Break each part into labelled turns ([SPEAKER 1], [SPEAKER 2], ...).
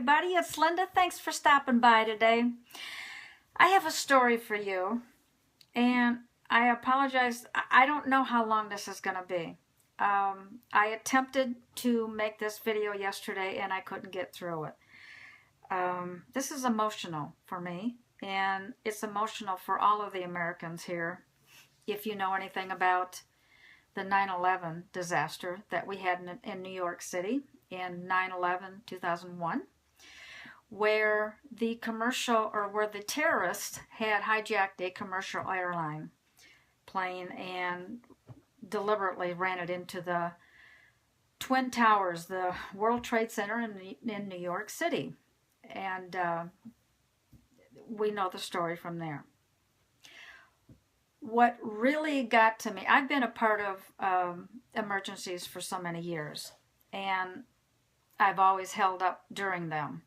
[SPEAKER 1] everybody, it's Linda. Thanks for stopping by today. I have a story for you, and I apologize. I don't know how long this is going to be. I attempted to make this video yesterday, and I couldn't get through it. This is emotional for me, and it's emotional for all of the Americans here. If you know anything about the 9/11 disaster that we had in New York City in 9/11/2001, where the terrorists had hijacked a commercial airline plane and deliberately ran it into the Twin Towers, the World Trade Center in New York City. And we know the story from there. What really got to me, I've been a part of emergencies for so many years, and I've always held up during them.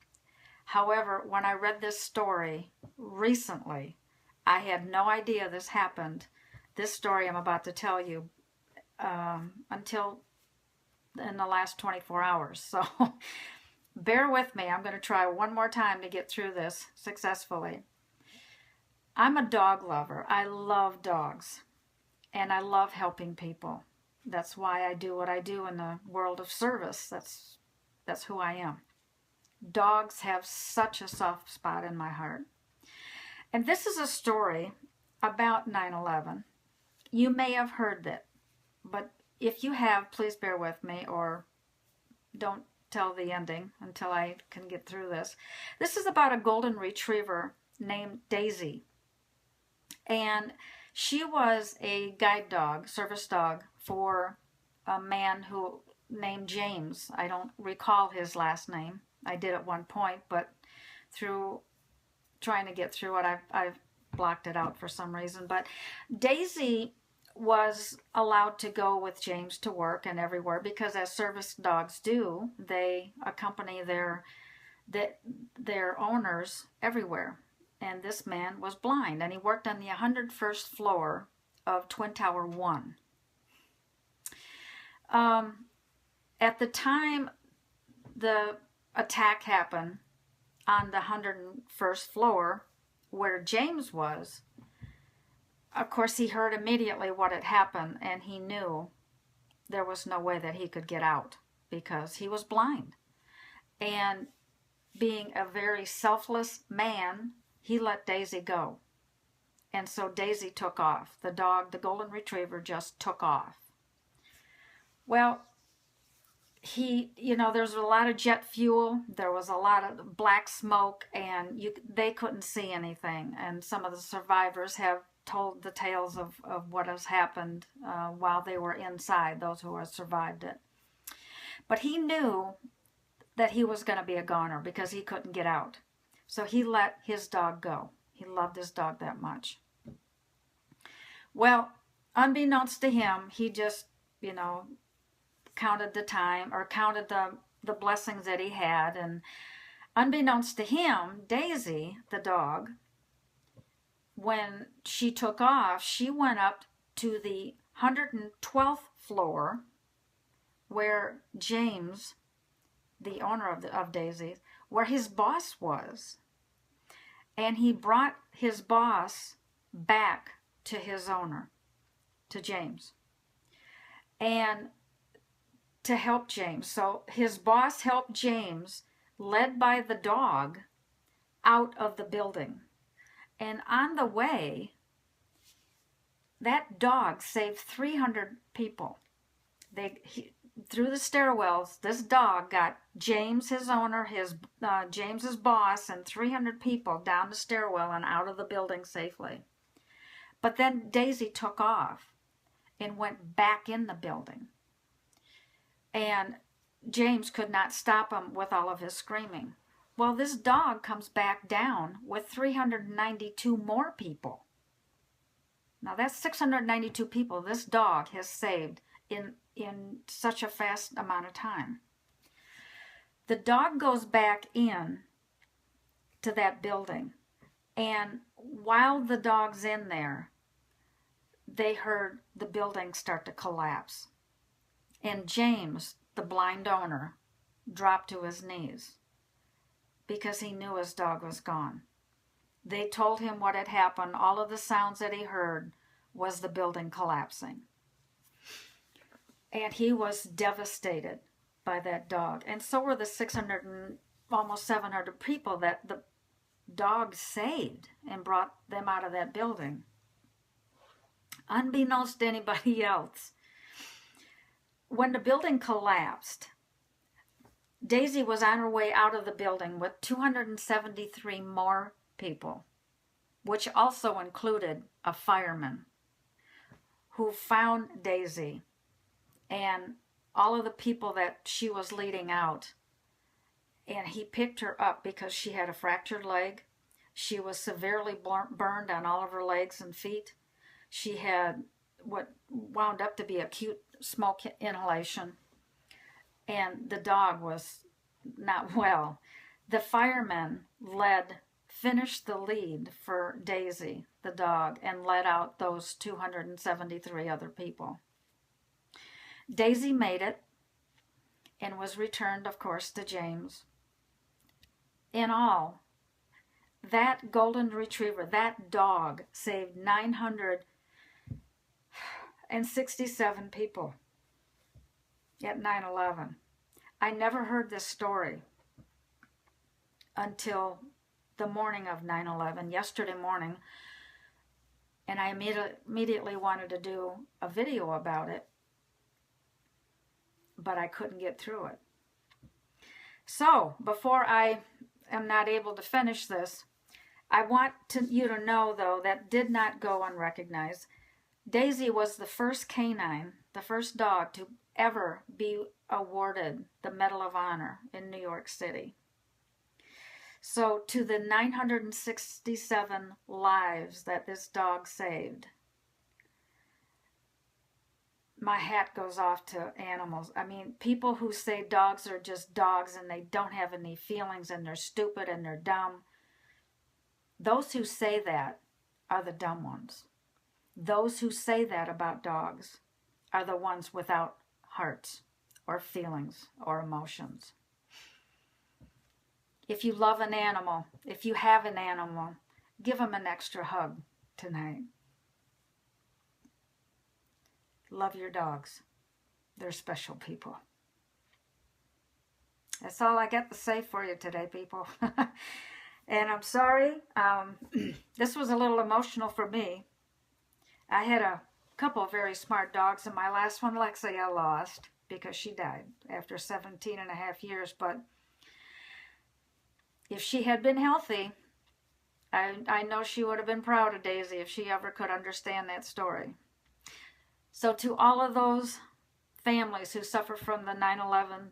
[SPEAKER 1] However, when I read this story recently, I had no idea this happened. This story I'm about to tell you until in the last 24 hours. So bear with me. I'm going to try one more time to get through this successfully. I'm a dog lover. I love dogs, and I love helping people. That's why I do what I do in the world of service. That's who I am. Dogs have such a soft spot in my heart. And this is a story about 9/11. You may have heard it, but if you have, please bear with me, or don't tell the ending until I can get through this. This is about a golden retriever named Daisy. And she was a guide dog, service dog, for a man who named James. I don't recall his last name. I did at one point, but through trying to get through it, I've blocked it out for some reason. But Daisy was allowed to go with James to work and everywhere, because as service dogs do, they accompany their owners everywhere. And this man was blind, and he worked on the 101st floor of Twin Tower 1. At the time the attack happened on the 101st floor where James was, of course he heard immediately what had happened, and he knew there was no way that he could get out because he was blind. And being a very selfless man, he let Daisy go. And so Daisy took off. The dog, the golden retriever, just took off. Well, there's a lot of jet fuel. There was a lot of black smoke, and they couldn't see anything. And some of the survivors have told the tales of what has happened while they were inside, those who have survived it. But he knew that he was going to be a goner because he couldn't get out. So he let his dog go. He loved his dog that much. Well, unbeknownst to him, he just, counted the time, or counted the blessings that he had. And unbeknownst to him, Daisy, the dog, when she took off, she went up to the 112th floor where James, the owner of Daisy, where his boss was. And he brought his boss back to his owner, to James, and to help James. So his boss helped James, led by the dog, out of the building. And on the way, that dog saved 300 people. Through the stairwells, this dog got James, his owner, James's boss, and 300 people down the stairwell and out of the building safely. But then Daisy took off and went back in the building. And James could not stop him with all of his screaming. Well, this dog comes back down with 392 more people. Now that's 692 people this dog has saved in such a fast amount of time. The dog goes back in to that building, and while the dog's in there, they heard the building start to collapse. And James, the blind owner, dropped to his knees. because he knew his dog was gone. They told him what had happened. All of the sounds that he heard was the building collapsing. And he was devastated by that dog. And so were the 600 and almost 700 people that the dog saved and brought them out of that building. Unbeknownst to anybody else, when the building collapsed, Daisy was on her way out of the building with 273 more people, which also included a fireman who found Daisy and all of the people that she was leading out. And he picked her up because she had a fractured leg. She was severely burned on all of her legs and feet. She had what wound up to be acute smoke inhalation. And the dog was not well. The firemen finished the lead for Daisy, the dog, and let out those 273 other people. Daisy made it and was returned, of course, to James. In all, that golden retriever, that dog, saved 967 people at 9/11. I never heard this story until the morning of 9/11, yesterday morning, and I immediately wanted to do a video about it, but I couldn't get through it. So, before I am not able to finish this, I want you to know, though, that did not go unrecognized. Daisy was the first canine, the first dog to ever be awarded the Medal of Honor in New York City. So to the 967 lives that this dog saved, my hat goes off to animals. I mean, people who say dogs are just dogs and they don't have any feelings and they're stupid and they're dumb, those who say that are the dumb ones. Those who say that about dogs are the ones without hearts or feelings or emotions. If you love an animal, if you have an animal, give them an extra hug tonight. Love your dogs. They're special people. That's all I got to say for you today, people. And I'm sorry. This was a little emotional for me. I had a couple of very smart dogs, and my last one, Lexi, I lost because she died after 17 and a half years. But if she had been healthy, I know she would have been proud of Daisy if she ever could understand that story. So to all of those families who suffer from the 9/11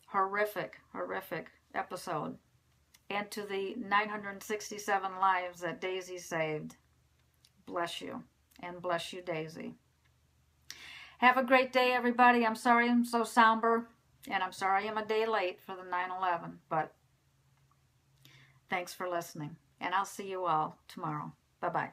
[SPEAKER 1] horrific episode, and to the 967 lives that Daisy saved, bless you, and bless you, Daisy. Have a great day, everybody. I'm sorry I'm so somber, and I'm sorry I'm a day late for the 9/11, but thanks for listening, and I'll see you all tomorrow. Bye-bye.